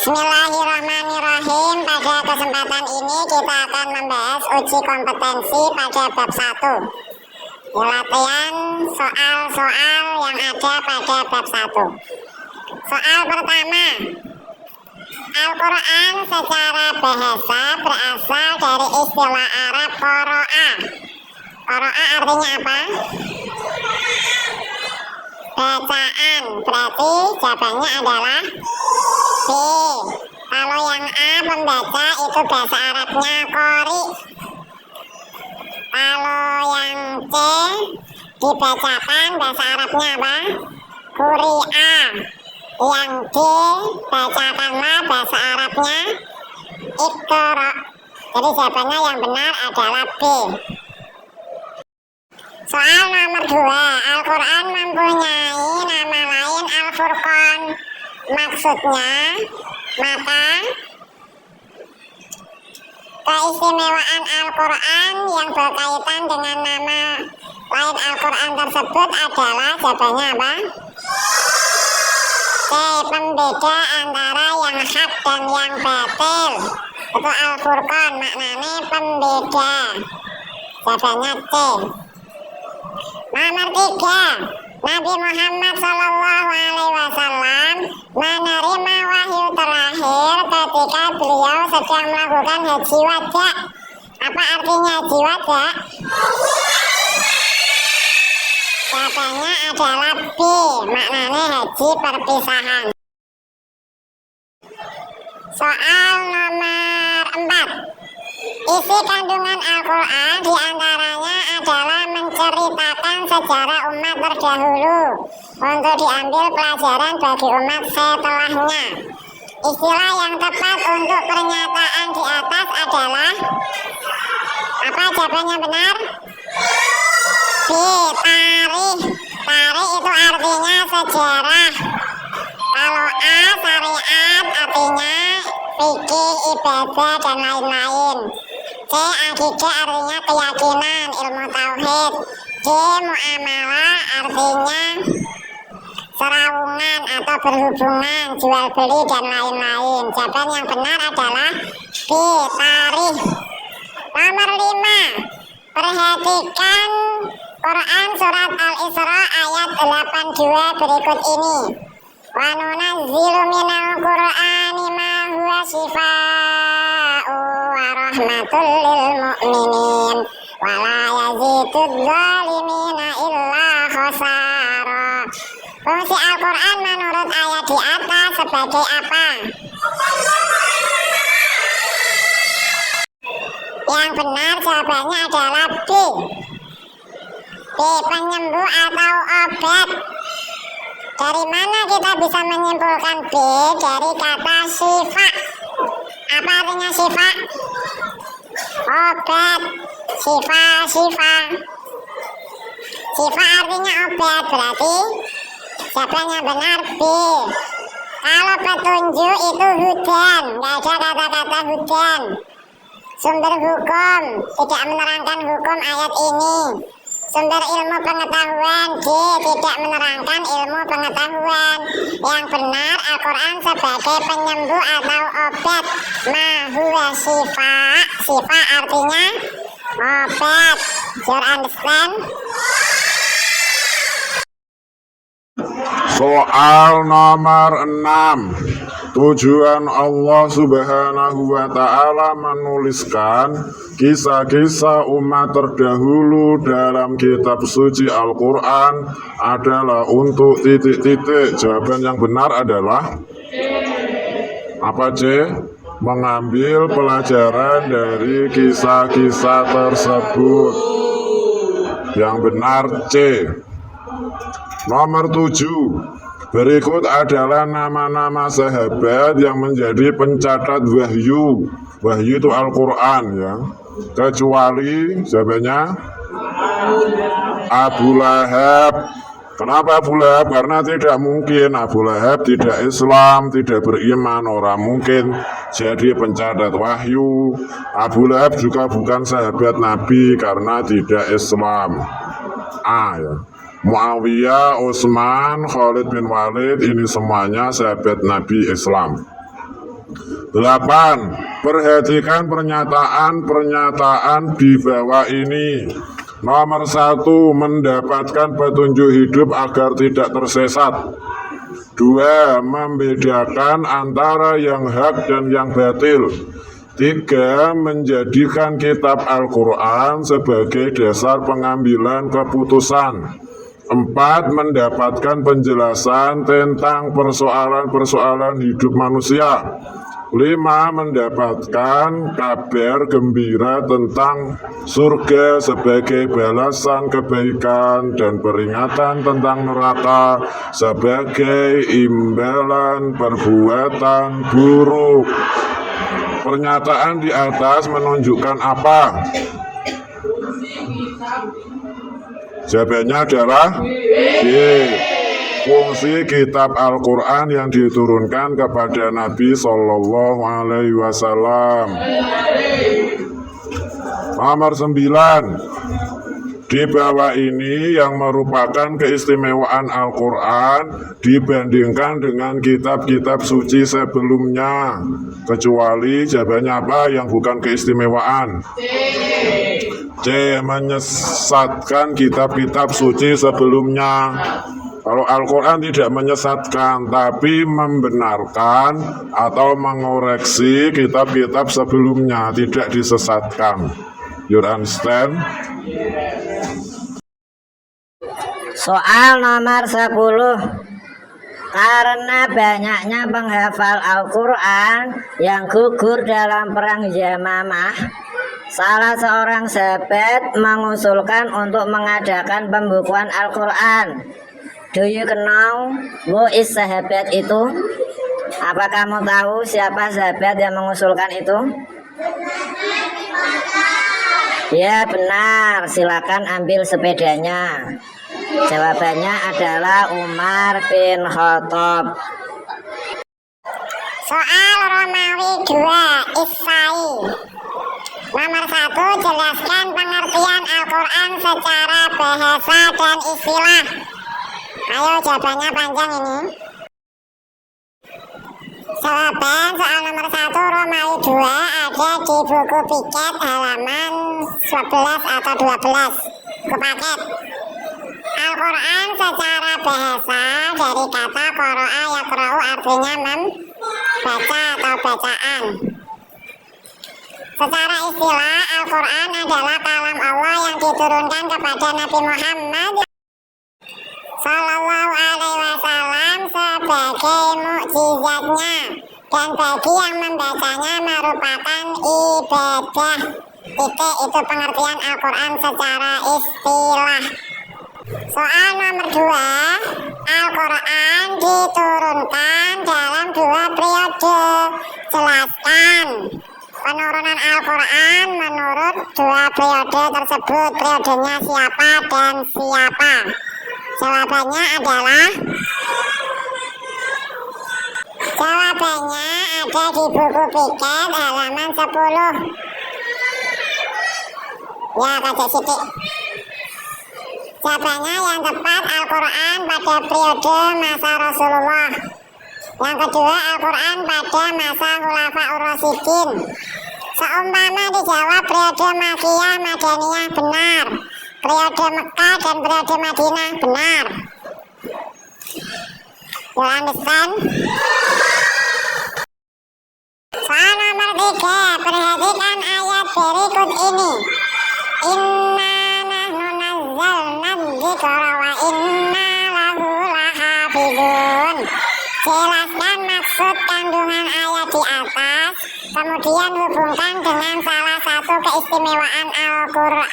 Bismillahirrahmanirrahim. Pada kesempatan ini kita akan membahas uji kompetensi pada bab 1. Latihan soal-soal yang ada pada bab 1. Soal pertama, Al-Quran secara bahasa berasal dari istilah Arab qoro'a. Qoro'a artinya apa? Bacaan. Berarti jawabannya adalah B. Kalau yang A, pembaca, itu bahasa Arabnya qori. Kalau yang C, dibacakan, bahasa Arabnya apa? Quri'a. Yang D, bacakanlah, bahasa Arabnya iqra. Jadi jawabannya yang benar adalah B. Soal nomor 2, Al-Quran mempunyai nama lain Al-Furqan. Maksudnya, maka keistimewaan Al-Quran yang berkaitan dengan nama lain Al-Quran tersebut adalah jawabannya apa? C. Pembeda antara yang hak dan yang batil. Itu Al-Furqan, maknanya pembeda. Jawabannya C. Nomor 3, Nabi Muhammad SAW menerima wahyu terakhir ketika beliau sedang melakukan haji wada. Apa artinya haji wada? Jawabannya adalah B, maknanya haji perpisahan. Soal nomor 4, isi kandungan Al-Quran diantaranya adalah menceritakan sejarah umat terdahulu untuk diambil pelajaran bagi umat setelahnya. Istilah yang tepat untuk pernyataan di atas adalah apa? Jawabannya benar? B. Tarikh. Tarikh itu artinya sejarah. Kalau A, syariat, artinya fikih, ibadah, dan lain-lain. C. Akidah artinya keyakinan, ilmu tauhid. D. Muamalah artinya serawungan atau berhubungan, jual beli, dan lain-lain. Jawaban yang benar adalah B. Tarikh. Nomor 5, perhatikan Quran surat Al-Isra ayat 82 berikut ini. Wa nunazzilu minal Qur'ani ma huwa shifaa'u wa rahmatul lil mu'minin wa la yazidud zalimina illa khasara. Fungsi Al-Quran menurut ayat di atas sebagai apa? Yang benar jawabannya adalah B. B. Penyembuh atau obat. Dari mana kita bisa menyimpulkan B? Dari kata syifa. Apa artinya syifa? Obat. Syifa. Syifa artinya obat. Berarti jawabannya benar B. Kalau petunjuk itu hudan, nggak ada kata-kata hudan. Sumber hukum tidak menerangkan hukum ayat ini. Sumber ilmu pengetahuan D. Tidak menerangkan ilmu pengetahuan. Yang benar Al-Quran sebagai penyembuh atau obat. Ma huwa shifa. Shifa artinya obat. You understand? Soal nomor 6. Tujuan Allah Subhanahu wa Ta'ala menuliskan kisah-kisah umat terdahulu dalam kitab suci Al-Quran adalah untuk titik-titik. Jawaban yang benar adalah apa? C. Mengambil pelajaran dari kisah-kisah tersebut. Yang benar C. Nomor 7. Berikut adalah nama-nama sahabat yang menjadi pencatat wahyu. Wahyu itu Al-Quran ya. Kecuali jawabannya Abu Lahab. Kenapa Abu Lahab? Karena tidak mungkin Abu Lahab tidak Islam, tidak beriman, orang mungkin jadi pencatat wahyu. Abu Lahab juga bukan sahabat Nabi karena tidak Islam. A ya. Muawiyah, Utsman, Khalid bin Walid, ini semuanya sahabat Nabi Islam. 8. Perhatikan pernyataan-pernyataan di bawah ini. Nomor 1, mendapatkan petunjuk hidup agar tidak tersesat. 2. Membedakan antara yang hak dan yang batil. 3. Menjadikan kitab Al-Quran sebagai dasar pengambilan keputusan. 4. Mendapatkan penjelasan tentang persoalan-persoalan hidup manusia. 5. Mendapatkan kabar gembira tentang surga sebagai balasan kebaikan dan peringatan tentang neraka sebagai imbalan perbuatan buruk. Pernyataan di atas menunjukkan apa? Jawabannya adalah B. Fungsi kitab Al-Quran yang diturunkan kepada Nabi Sallallahu Alaihi Wasallam. Nomor 9. Di bawah ini yang merupakan keistimewaan Al-Quran dibandingkan dengan kitab-kitab suci sebelumnya. Kecuali jawabannya apa yang bukan keistimewaan? C. Menyesatkan kitab-kitab suci sebelumnya. Kalau Al-Quran tidak menyesatkan, tapi membenarkan atau mengoreksi kitab-kitab sebelumnya, tidak disesatkan. You understand? Soal nomor 10. Karena banyaknya penghafal Al-Quran yang gugur dalam perang Yamamah, salah seorang sahabat mengusulkan untuk mengadakan pembukuan Al-Quran. Do you know who is sahabat itu? Apa kamu tahu siapa sahabat yang mengusulkan itu? Ya benar, silakan ambil sepedanya. Jawabannya adalah Umar bin Khattab. Soal Romawi 2 Isai. Nomor 1, jelaskan pengertian Al-Quran secara bahasa dan istilah. Ayo jawabannya panjang ini. Jawaban soal nomor 1 Romawi 2 ada di buku piket halaman 11 atau 12. Kepaket. Al-Quran secara bahasa dari kata qara'a yaqra'u artinya membaca atau bacaan. Secara istilah Al-Quran adalah kalam Allah yang diturunkan kepada Nabi Muhammad Sallallahu Alaihi Wasallam sebagai mukjizatnya, dan bagi yang membacanya merupakan ibadah. Itu pengertian Al-Quran secara istilah. Soal nomor 2, Al-Quran diturunkan dalam 2 periode. Jelaskan penurunan Al-Quran menurut 2 periode tersebut. Periodenya siapa dan siapa? Jawabannya ada di buku piket halaman 10. Ya, Kak Siti. Jawabannya yang tepat Al-Quran pada periode masa Rasulullah. Yang kedua, Al-Quran pada masa Khulafaur Rasyidin. Seumpama dijawab periode Makkiyah Madaniyah benar, periode Mekah dan periode Madinah benar. You understand? Soal nomor 3, perhatikan ayat berikut ini. Inna nahnu nazzalna dzikra wa inna lahu lahafizun. Jelaskan maksud kandungan ayat di atas, kemudian hubungkan dengan salah satu keistimewaan Al-Quran.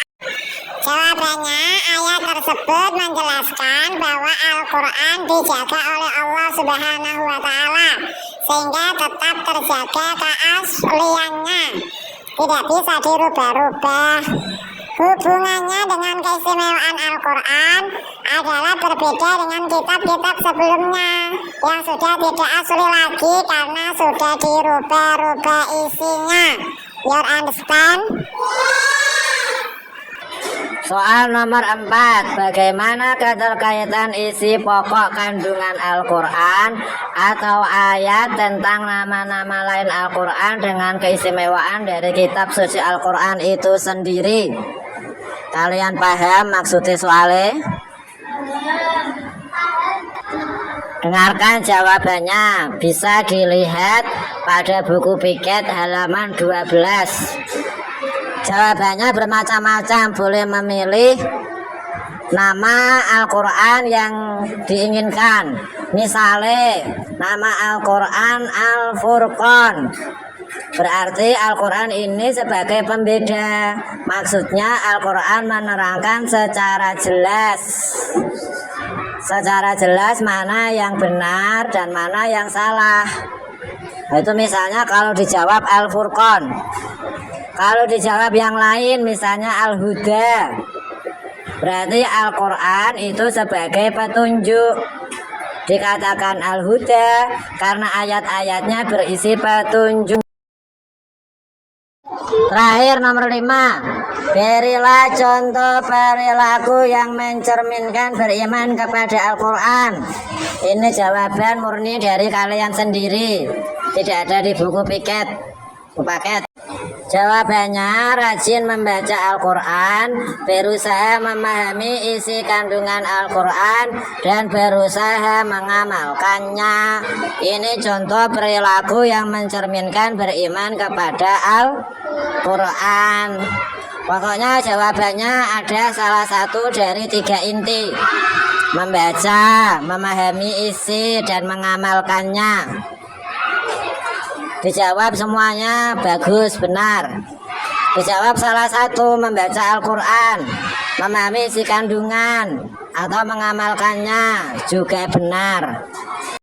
Jawabannya, ayat tersebut menjelaskan bahwa Al-Quran dijaga oleh Allah Subhanahu wa Ta'ala, sehingga tetap terjaga keasliannya, tidak bisa dirubah-rubah. Hubungannya dengan keistimewaan Al-Quran adalah berbeda dengan kitab-kitab sebelumnya yang sudah tidak asli lagi karena sudah dirubah-rubah isinya. You understand? Soal nomor 4, bagaimana keterkaitan isi pokok kandungan Al-Quran atau ayat tentang nama-nama lain Al-Quran dengan keistimewaan dari kitab suci Al-Quran itu sendiri? Kalian paham maksudnya soalnya? Dengarkan jawabannya, bisa dilihat pada buku piket halaman 12. Jawabannya bermacam-macam, boleh memilih nama Al-Quran yang diinginkan. Misalnya, nama Al-Quran Al-Furqan, berarti Al-Quran ini sebagai pembeda. Maksudnya Al-Quran menerangkan secara jelas mana yang benar dan mana yang salah. Itu misalnya kalau dijawab Al-Furqan. Kalau dijawab yang lain misalnya Al-Huda, berarti Al-Quran itu sebagai petunjuk. Dikatakan Al-Huda karena ayat-ayatnya berisi petunjuk. Terakhir nomor 5, berilah contoh perilaku yang mencerminkan beriman kepada Al-Quran. Ini jawaban murni dari kalian sendiri, tidak ada di buku paket. Jawabannya rajin membaca Al-Quran, berusaha memahami isi kandungan Al-Quran, dan berusaha mengamalkannya. Ini contoh perilaku yang mencerminkan beriman kepada Al-Quran. Pokoknya jawabannya ada salah satu dari 3 inti: membaca, memahami isi, dan mengamalkannya. Dijawab semuanya bagus, benar. Dijawab salah satu, membaca Al-Quran, memahami isi kandungan, atau mengamalkannya, juga benar.